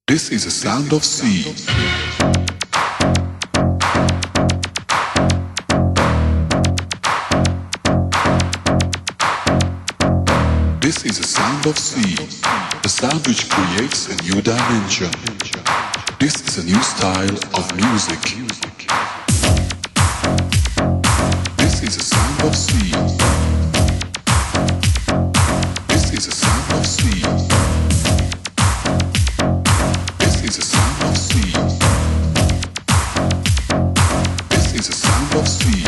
This is a sound of sea. This is a sound of sea, a sound which creates a new dimension. This is a new style of music. This is a sound of sea. This is a sound of sea. This is a sound of sea. This is a sound of sea.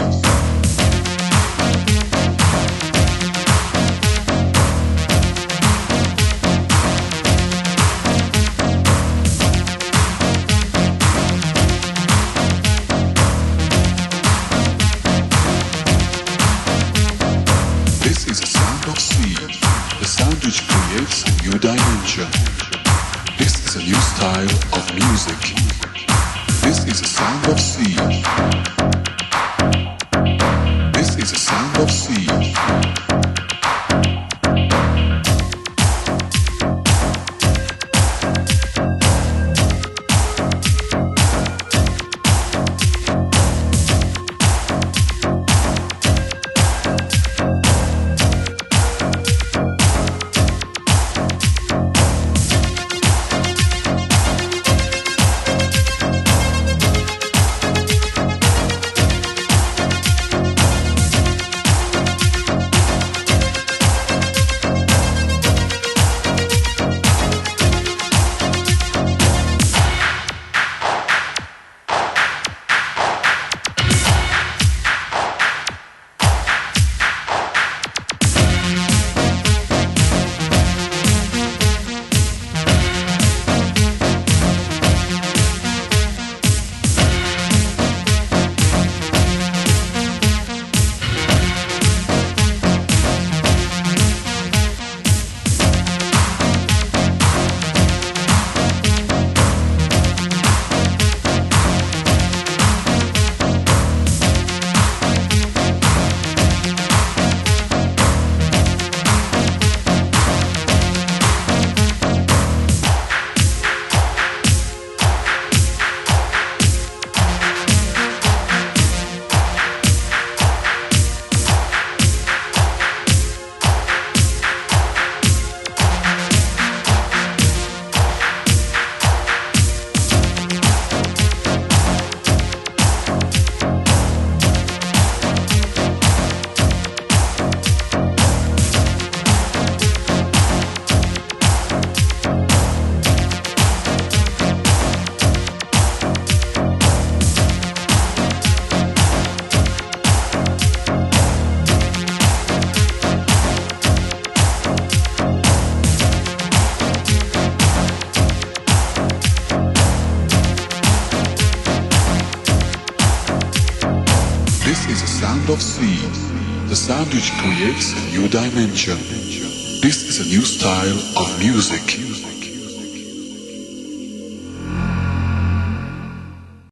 Which creates a new dimension. This is a new style of music. This is a sound of sea. This is a sound of sea. Of sea, the sound which creates a new dimension. This is a new style of music.